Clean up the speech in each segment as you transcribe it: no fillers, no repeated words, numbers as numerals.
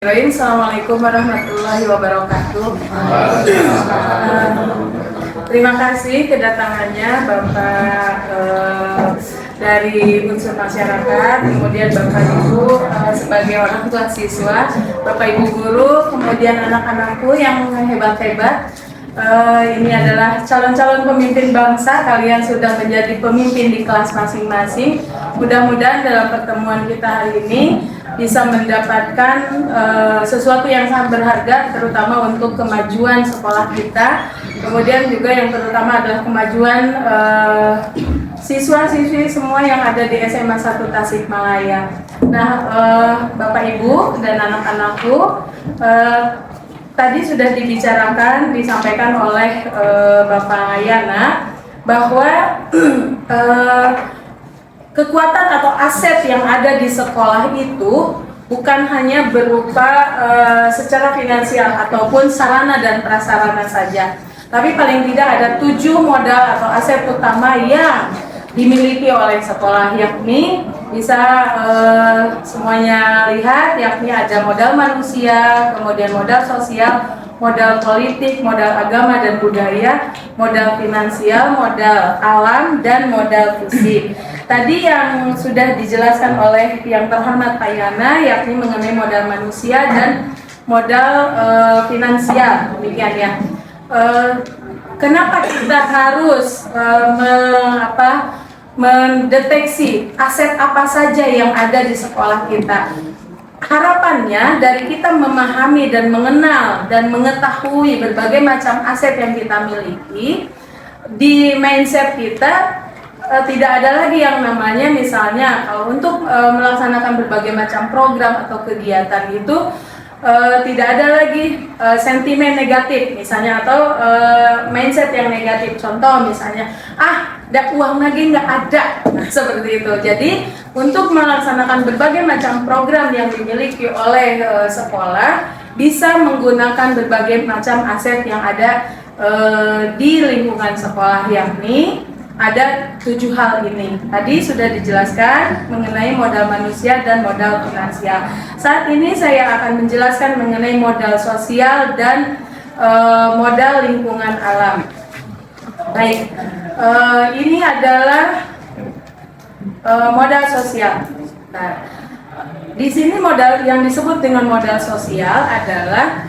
Assalamualaikum warahmatullahi wabarakatuh. Terima kasih kedatangannya Bapak dari unsur masyarakat, kemudian Bapak Ibu sebagai orang tua siswa, Bapak Ibu guru, kemudian anak-anakku yang hebat-hebat. Ini adalah calon-calon pemimpin bangsa. Kalian sudah menjadi pemimpin di kelas masing-masing. Mudah-mudahan dalam pertemuan kita hari ini bisa mendapatkan sesuatu yang sangat berharga, terutama untuk kemajuan sekolah kita. Kemudian juga yang terutama adalah kemajuan siswa-siswi semua yang ada di SMA 1 Tasikmalaya. Nah, Bapak Ibu dan anak-anakku, tadi sudah dibicarakan, disampaikan oleh Bapak Yana bahwa kekuatan atau aset yang ada di sekolah itu bukan hanya berupa secara finansial ataupun sarana dan prasarana saja, tapi paling tidak ada 7 modal atau aset utama yang dimiliki oleh sekolah, yakni bisa semuanya lihat, yakni ada modal manusia, kemudian modal sosial, modal politik, modal agama dan budaya, modal finansial, modal alam, dan modal fisik. Tadi yang sudah dijelaskan oleh yang terhormat Pak Yana, yakni mengenai modal manusia dan modal finansial, demikian ya. Kenapa kita harus mendeteksi aset apa saja yang ada di sekolah kita? Harapannya dari kita memahami dan mengenal dan mengetahui berbagai macam aset yang kita miliki, di mindset kita tidak ada lagi yang namanya misalnya kalau untuk melaksanakan berbagai macam program atau kegiatan itu tidak ada lagi sentimen negatif misalnya atau mindset yang negatif. Contoh misalnya, ada uang lagi nggak ada, nah, seperti itu. Jadi untuk melaksanakan berbagai macam program yang dimiliki oleh sekolah bisa menggunakan berbagai macam aset yang ada di lingkungan sekolah, yakni ada 7 hal ini. Tadi sudah dijelaskan mengenai modal manusia dan modal finansial. Saat ini saya akan menjelaskan mengenai modal sosial dan modal lingkungan alam. Baik, ini adalah modal sosial. Nah, di sini modal yang disebut dengan modal sosial adalah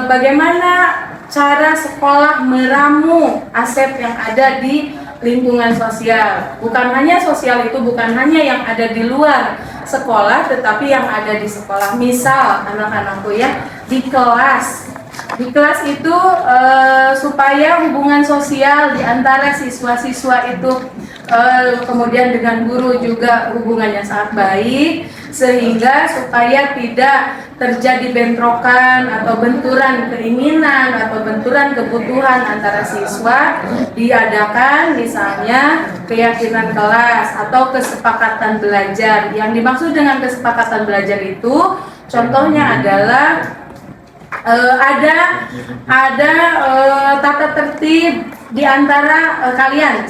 bagaimana cara sekolah meramu aset yang ada di lingkungan sosial. Bukan hanya sosial itu bukan hanya yang ada di luar sekolah, tetapi yang ada di sekolah. Misal anak-anakku ya, di kelas itu supaya hubungan sosial di antara siswa-siswa itu kemudian dengan guru juga hubungannya sangat baik, sehingga supaya tidak terjadi bentrokan atau benturan keinginan atau benturan kebutuhan antara siswa, diadakan misalnya keyakinan kelas atau kesepakatan belajar. Yang dimaksud dengan kesepakatan belajar itu contohnya adalah ada tata tertib di antara kalian,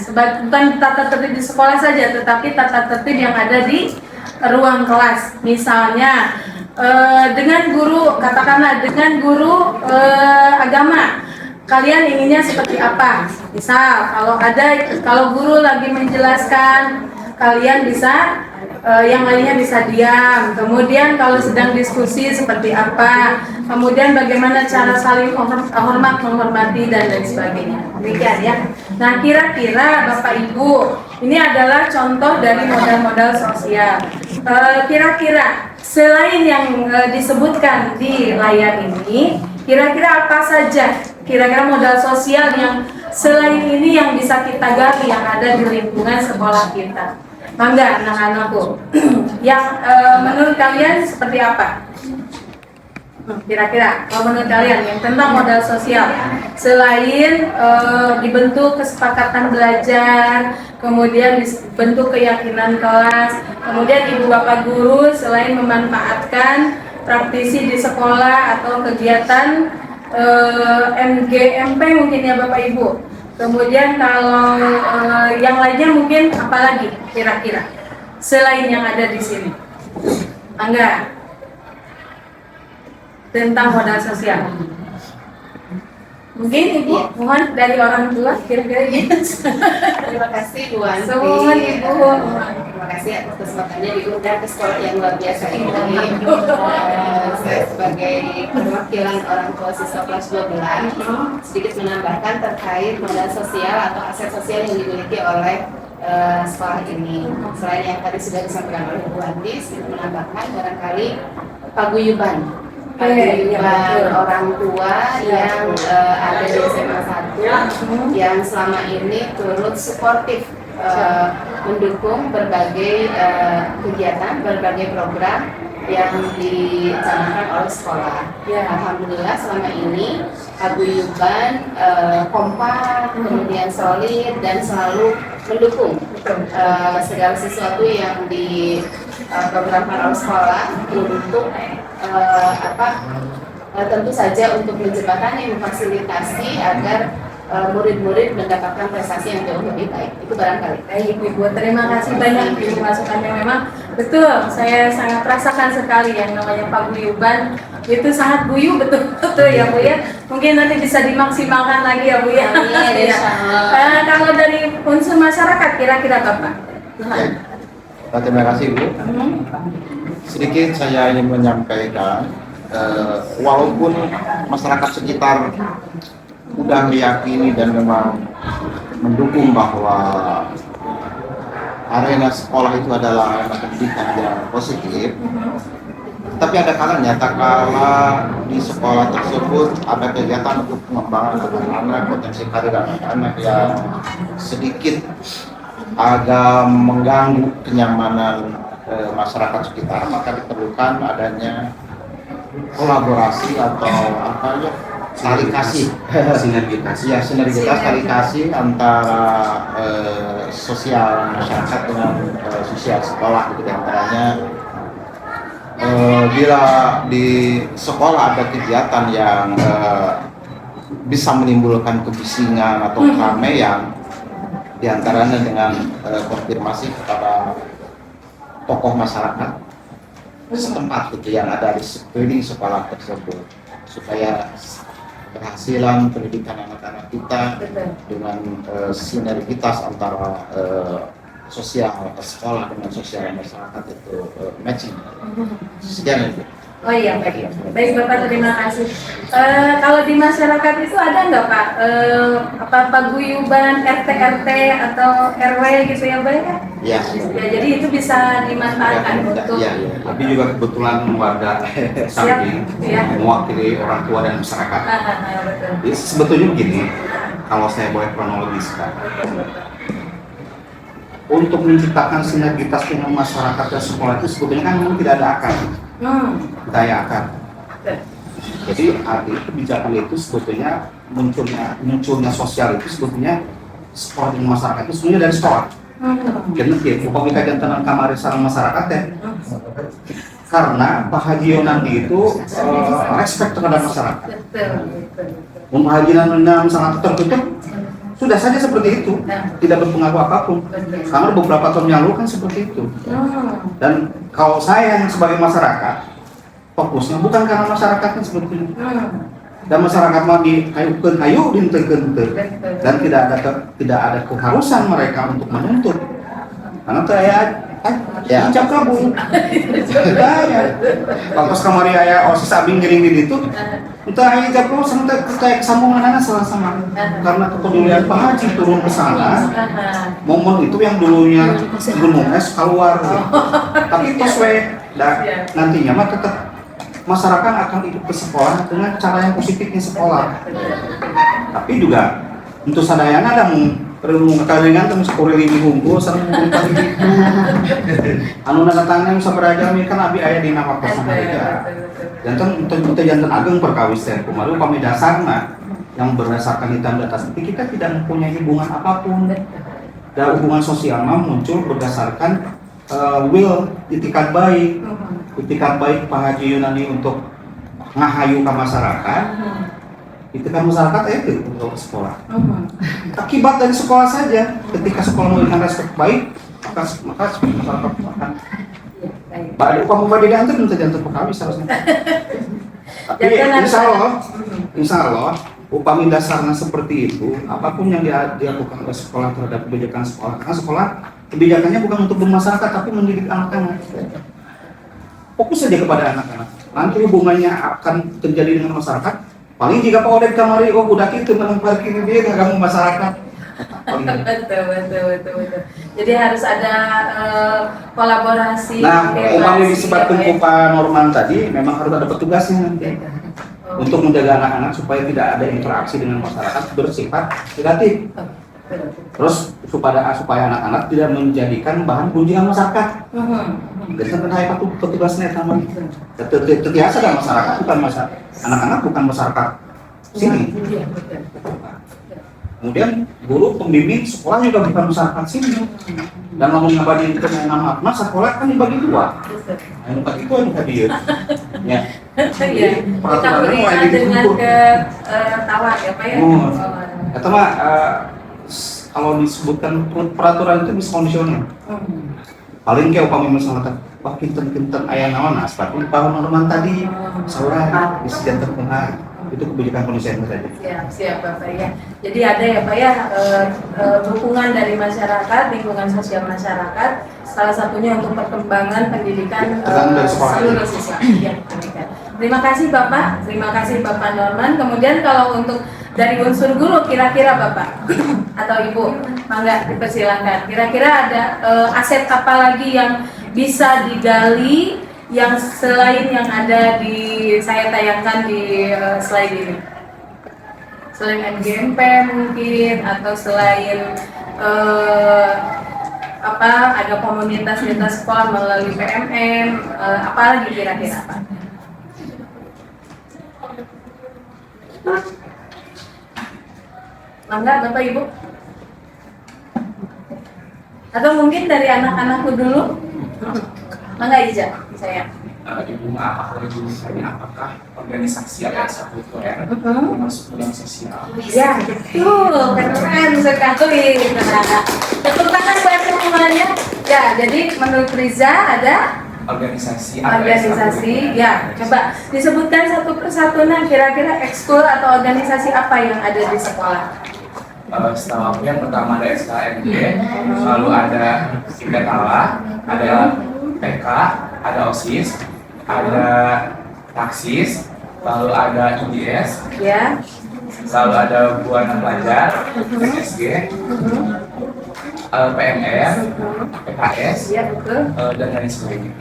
bukan tata tertib di sekolah saja, tetapi tata tertib yang ada di ruang kelas. Misalnya dengan guru, katakanlah dengan guru agama, kalian inginnya seperti apa? Misal kalau guru lagi menjelaskan, kalian bisa yang lainnya bisa diam. Kemudian kalau sedang diskusi seperti apa, kemudian bagaimana cara saling hormat menghormati dan lain sebagainya. Demikian ya. Nah, kira-kira Bapak Ibu, ini adalah contoh dari modal-modal sosial. Kira-kira selain yang disebutkan di layar ini, kira-kira apa saja kira-kira modal sosial yang selain ini yang bisa kita gali yang ada di lingkungan sekolah kita? Mangga anak-anakku, yang menurut kalian seperti apa? Kira-kira kalau menurut kalian yang tentang modal sosial, selain dibentuk kesepakatan belajar, kemudian dibentuk keyakinan kelas, kemudian ibu bapak guru selain memanfaatkan praktisi di sekolah atau kegiatan MGMP mungkin ya Bapak Ibu. Kemudian kalau yang lainnya mungkin apa lagi kira-kira selain yang ada di sini? Mangga. tentang modal sosial. Mungkin Ibu mohon dari orang tua kira-kira gitu. Terima kasih Bu Wanti. Mohon Ibu. Terima kasih atas kesempatannya diundang ke sekolah yang luar biasa ini. Saya sebagai perwakilan orang tua siswa kelas 12 sedikit menambahkan terkait modal sosial atau aset sosial yang dimiliki oleh sekolah ini. Selain yang tadi sudah disampaikan oleh Bu Wanti, sedikit menambahkan barangkali paguyuban orang tua yang ada di SMA 1 yang selama ini turut suportif mendukung berbagai kegiatan, berbagai program yang dicanangkan oleh sekolah. Alhamdulillah selama ini paguyuban kompak, kemudian solid dan selalu mendukung segala sesuatu yang diprogramkan oleh sekolah untuk tentu saja untuk menjembatani, memfasilitasi agar murid-murid mendapatkan prestasi yang jauh lebih baik. Itu barangkali. Baik Ibu, terima kasih banyak Ibu masukannya. Memang betul, saya sangat rasakan sekali yang namanya paguyuban itu sangat guyu, betul ya Bu ya. Mungkin nanti bisa dimaksimalkan lagi ya Bu ya. Kalau dari unsur masyarakat kira-kira Bapak? Terima kasih Bu. Sedikit saya ingin menyampaikan, walaupun masyarakat sekitar sudah meyakini dan memang mendukung bahwa arena sekolah itu adalah arena pendidikan yang positif, tapi ada kalanya tak kala di sekolah tersebut ada kegiatan untuk pengembangan anak-anak, potensi karir anak-anak yang sedikit agak mengganggu kenyamanan masyarakat sekitar, maka diperlukan adanya kolaborasi atau apa ya, saling kasih, sinergitas saling kasih antara sosial masyarakat dengan sosial sekolah, gitu antaranya. Bila di sekolah ada kegiatan yang bisa menimbulkan kebisingan atau keramaian, diantaranya dengan konfirmasi kepada tokoh masyarakat setempat gitu yang ada di sekeliling sekolah tersebut, supaya keberhasilan pendidikan anak-anak kita dengan sinergitas antara sosial sekolah dengan sosial masyarakat itu matching. Sekian itu. Oh iya, baik Bapak, terima kasih. Kalau di masyarakat itu ada nggak Pak paguyuban RT atau RW gitu ya Pak ya? Ya, jadi itu bisa dimanfaatkan untuk. Tapi juga kebetulan warga samping mewakili orang tua dan masyarakat. Jadi sebetulnya begini, kalau saya boleh kronologiskan, untuk menciptakan sinergitas dengan masyarakat dan sekolah itu sebetulnya kan memang tidak ada akar. Daya akar. Jadi arti kebijakan itu sebetulnya munculnya sosial itu sebetulnya sekolah dan masyarakat itu sebenarnya dari sekolah. Karena upami kajian tentang kamar sareng masyarakat ya. Karena bahagionan itu respect terhadap masyarakat. Membahagianan sangat tertutup sudah saja seperti itu, tidak berpengaruh apapun. Karena beberapa tahun yang lalu kan seperti itu. Dan kalau saya yang sebagai masyarakat, fokusnya bukan karena masyarakatnya sebetulnya. Dan masyarakat mau kayu dinteken dan tidak ada keharusan mereka untuk menuntut. Karena saya ucap kabung. Pas kamari aya osis abing gering di ditu, entah aya ucap kabung sampai kayak sambunganana sama-sama. Karena kepedulian Pak Haji turun ke sana, momen itu yang dulunya gunung es keluar. Tapi pas nantinya mah tetap masyarakat akan ikut ke sekolah dengan cara yang positifnya sekolah. Tapi juga untuk sadayana ada perlu kekalingan temu sakurili hungkul sareng ngumpul gitu. Anu nadatangna sabaraha mi kan abi aya dina waktos mereka. Janten janten ageng perkawis teh kumaha upami dasarna yang berdasarkan hitam di atas itu kita tidak mempunyai hubungan apapun. Dan hubungan sosial mah muncul berdasarkan itikat baik. Itikat baik Pak Haji Yunani untuk ngahayu ke masyarakat. Itikat masyarakat itu untuk sekolah. Akibat dari sekolah saja, ketika sekolah memberikan respek baik, maka masyarakat akan baik. Kamu badi diantar minta jantung pekawis harusnya. Tapi insya Allah, upami dasarnya seperti itu, apapun yang dilakukan oleh sekolah terhadap kebijakan sekolah, karena sekolah kebijakannya bukan untuk bermasyarakat tapi mendidik anak-anak. Fokus saja kepada anak-anak. Nanti hubungannya akan terjadi dengan masyarakat. Paling jika Pak Odek kamari, oh udah gitu menempel kiri dia nggak ganggu masyarakat. Betul. Jadi harus ada kolaborasi. Nah, umpamanya disebutkan ke Pak Norman tadi, memang harus ada petugasnya nanti untuk menjaga anak-anak supaya tidak ada interaksi dengan masyarakat bersifat negatif. Terus supaya anak-anak tidak menjadikan bahan kunjungan masyarakat. Jadi kan saya petugasnya sama. Terbiasa dengan masyarakat bukan masyarakat. Anak-anak bukan masyarakat sini. Kemudian guru pembimbing sekolah juga bukan masyarakat sini. Dan mau ngabadi itu nama apa? Sekolah kan dibagi dua. Yang bagi itu yang hadir. Ya. Iya. Kita berikan dengan ketawa ya Pak ya. Itu mah kalau disebutkan peraturan itu bisa kondisional. Paling kayak upami misalnya wah kinten ayah naon aspat Pak Norman tadi saurah bisa jantan penghar. Itu kebijakan kondisional saja. Siap Bapak ya. Jadi ada ya Pak ya dukungan dari masyarakat, lingkungan sosial masyarakat, salah satunya untuk perkembangan pendidikan seluruh siswa. Ya, terima kasih Bapak, terima kasih Bapak Norman. Kemudian kalau untuk dari unsur guru kira-kira Bapak atau Ibu, mangga dipersilakan. Kira-kira ada aset apa lagi yang bisa digali yang selain yang ada di saya tayangkan di slide ini, selain MGMP mungkin atau selain ada komunitas lintas sekolah melalui PMM, apa lagi kira-kira Pak? Mangga Bapak Ibu, atau mungkin dari anak-anakku dulu. Mangga Ija, saya. Ibu apakah organisasi ada satu Korea masuk dalam sosial? Ya, betul, keren sekali. Tepuk tangan buat semuanya. Ya, jadi menurut Riza ada organisasi, ya. Coba disebutkan satu persatu. Nah, kira-kira ekskul atau organisasi apa yang ada di sekolah? Setahu aku yang pertama ada SKMD, lalu ada Sikatala, ada PK, ada OSIS, ada taksis, lalu ada IDS, ya, lalu ada Buana Pelajar, MSG, PMR, PKS, ya betul. dan lain sebagainya.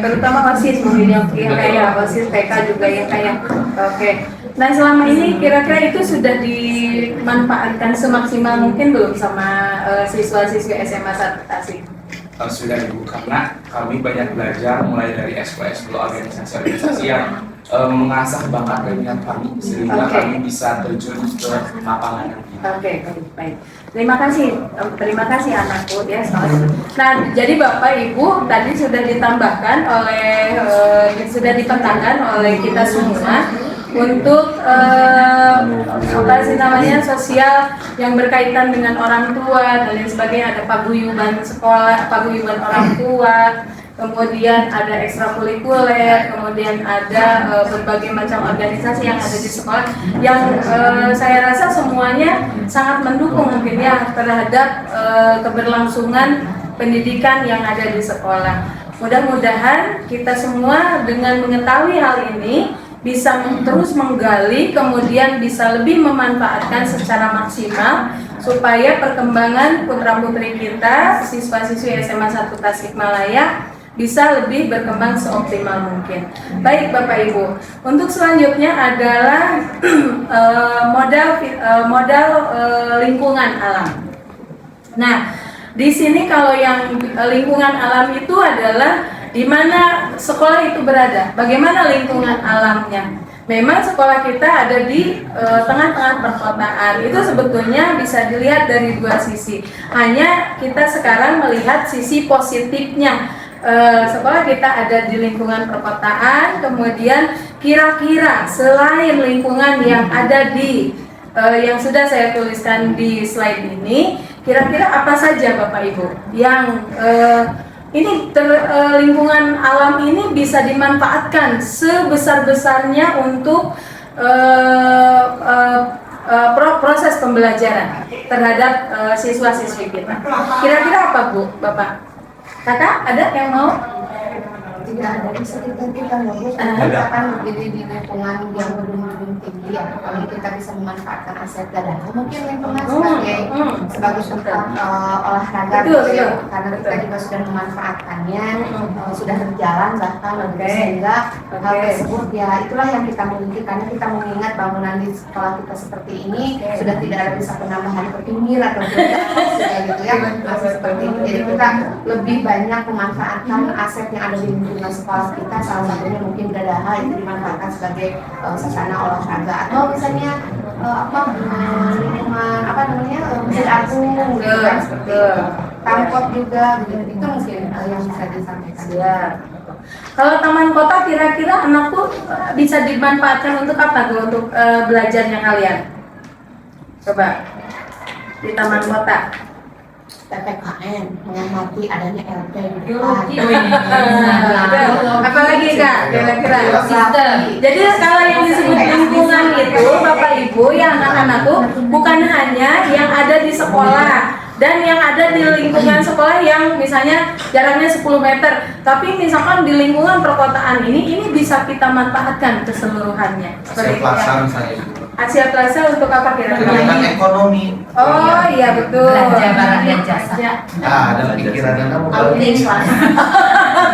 Terutama OSIS mungkin yang kayak OSIS, PK juga yang kayak. Oke. Nah selama ini kira-kira itu sudah dimanfaatkan semaksimal mungkin belum sama siswa-siswi SMA 1 Tasik? Sudah Ibu, karena kami banyak belajar mulai dari ekskul organisasi-organisasi yang mengasah bakat dan minat kami sehingga kami bisa terjun ke lapangan. Oke, baik. Terima kasih anakku ya. Nah, jadi Bapak Ibu tadi sudah ditambahkan sudah dipetakan oleh kita semua untuk sosial yang berkaitan dengan orang tua dan lain sebagainya. Ada paguyuban sekolah, paguyuban orang tua, kemudian ada ekstrakurikuler, kemudian ada berbagai macam organisasi yang ada di sekolah yang saya rasa semuanya sangat mendukung mungkin ya terhadap keberlangsungan pendidikan yang ada di sekolah. Mudah-mudahan kita semua dengan mengetahui hal ini bisa terus menggali, kemudian bisa lebih memanfaatkan secara maksimal supaya perkembangan putra-putri kita, siswa-siswi SMA 1 Tasikmalaya bisa lebih berkembang seoptimal mungkin. Baik Bapak Ibu, untuk selanjutnya adalah modal lingkungan alam. Nah, di sini kalau yang lingkungan alam itu adalah di mana sekolah itu berada, bagaimana lingkungan alamnya. Memang sekolah kita ada di tengah-tengah perkotaan. Itu sebetulnya bisa dilihat dari dua sisi. Hanya kita sekarang melihat sisi positifnya. Sekolah kita ada di lingkungan perkotaan, kemudian kira-kira selain lingkungan yang ada di yang sudah saya tuliskan di slide ini, kira-kira apa saja Bapak Ibu yang lingkungan alam ini bisa dimanfaatkan sebesar-besarnya untuk proses pembelajaran terhadap siswa-siswi kita. Kira-kira apa Bu, Bapak? Kakak ada yang mau? Tidak ada, bisa kita ngomong misalkan berdiri di lingkungan yang gedung-gedung tinggi ya, kalau kita bisa memanfaatkan aset dadahan, mungkin lingkungan sebagai tempat olahraga gitu ya, karena kita juga sudah memanfaatkannya, sudah berjalan bahkan sehingga hal tersebut ya itulah yang kita miliki, karena kita mengingat bangunan di sekolah kita seperti ini sudah tidak ada bisa penambahan pinggir atau sudah gitu ya, masih seperti ini. Jadi kita lebih banyak memanfaatkan aset yang ada di lingkungan sekolah kita, salah satunya mungkin dadaha itu dimanfaatkan sebagai sarana olahraga, atau misalnya lingkungan mesin agung gitu kan, seperti tampot juga gitu, itu mungkin yang bisa disampaikan. Ya. Kalau taman kota kira-kira anakku bisa dimanfaatkan untuk apa tuh, untuk belajarnya kalian? Coba di taman kota. PPKN mengamati adanya LP di Apalagi Kak, kira-kira jadi kalau yang disebut lingkungan itu Bapak Ibu ya anak-anakku bukan hanya yang ada di sekolah dan yang ada di lingkungan sekolah yang misalnya jaraknya 10 meter, tapi misalkan di lingkungan perkotaan ini bisa kita manfaatkan keseluruhannya. Asia Plaza misalnya. Asia Plaza untuk apa kira-kira? Kegiatan ekonomi. Oh iya betul. Belanja barang dan jasa. Ada pikiran kamu.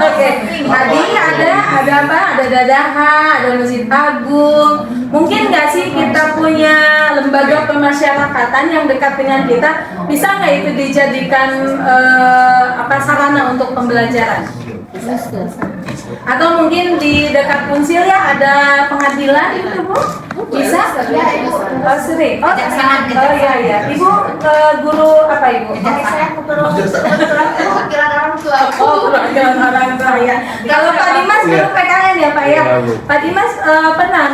Oke, tadi ada apa? Ada dadaha, ada masjid agung. Mungkin nggak sih kita punya lembaga pemasyarakatan yang dekat dengan kita? Bisa nggak itu dijadikan sarana untuk pembelajaran? Atau mungkin di dekat Unsil ya ada pengadilan itu Bu? Bisa? Oh sering. Oh iya. Ibu guru apa Ibu? Saya kebetulan orang tua. Oh, perwakilan orang tua ya. Kalau Pak Dimas guru PKN ya Pak ya. Pak Dimas pernah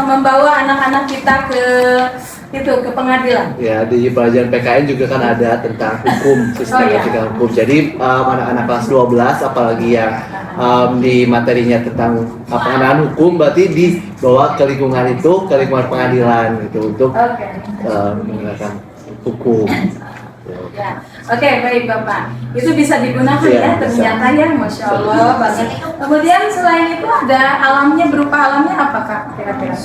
membawa anak-anak kita ke pengadilan. Ya, di pelajaran PKN juga kan ada tentang hukum, sistematika hukum. Jadi anak-anak kelas 12 apalagi yang di materinya tentang pengenalan hukum berarti dibawa ke lingkungan itu, ke lingkungan pengadilan gitu untuk menggunakan hukum. Ya. Oke, baik Bapak. Itu bisa digunakan ya ternyata ya, Masya Allah banget. Kemudian selain itu ada alamnya, berupa alamnya apa Kak kira-kira?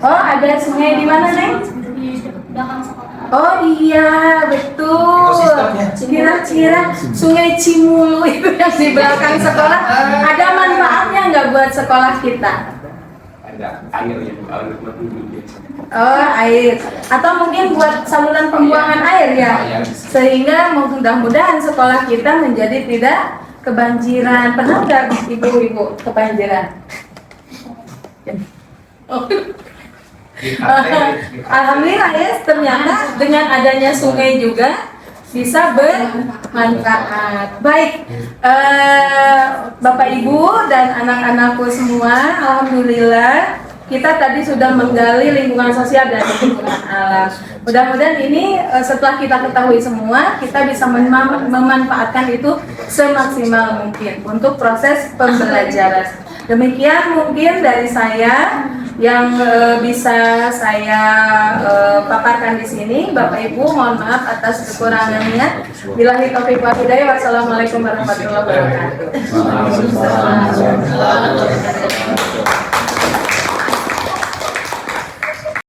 Oh, ada sungai di mana, Neng? Di belakang sekolah. Oh iya, betul. Kira-kira Sungai Cimulu itu yang di belakang sekolah ada manfaatnya nggak buat sekolah kita? Ada air yang buat dulu. Oh, air. Atau mungkin buat saluran pembuangan air ya. Sehingga mudah-mudahan sekolah kita menjadi tidak kebanjiran. Pernah nggak ibu-ibu kebanjiran? Oh. Alhamdulillah ya, ternyata dengan adanya sungai juga bisa bermanfaat. Baik, Bapak Ibu dan anak-anakku semua, alhamdulillah kita tadi sudah menggali lingkungan sosial dan lingkungan alam. Mudah-mudahan ini setelah kita ketahui semua, kita bisa memanfaatkan itu semaksimal mungkin untuk proses pembelajaran. Demikian mungkin dari saya yang bisa saya paparkan di sini. Bapak Ibu mohon maaf atas kekurangannya. Billahi taufiq wal hidayah. Wassalamualaikum warahmatullahi wabarakatuh.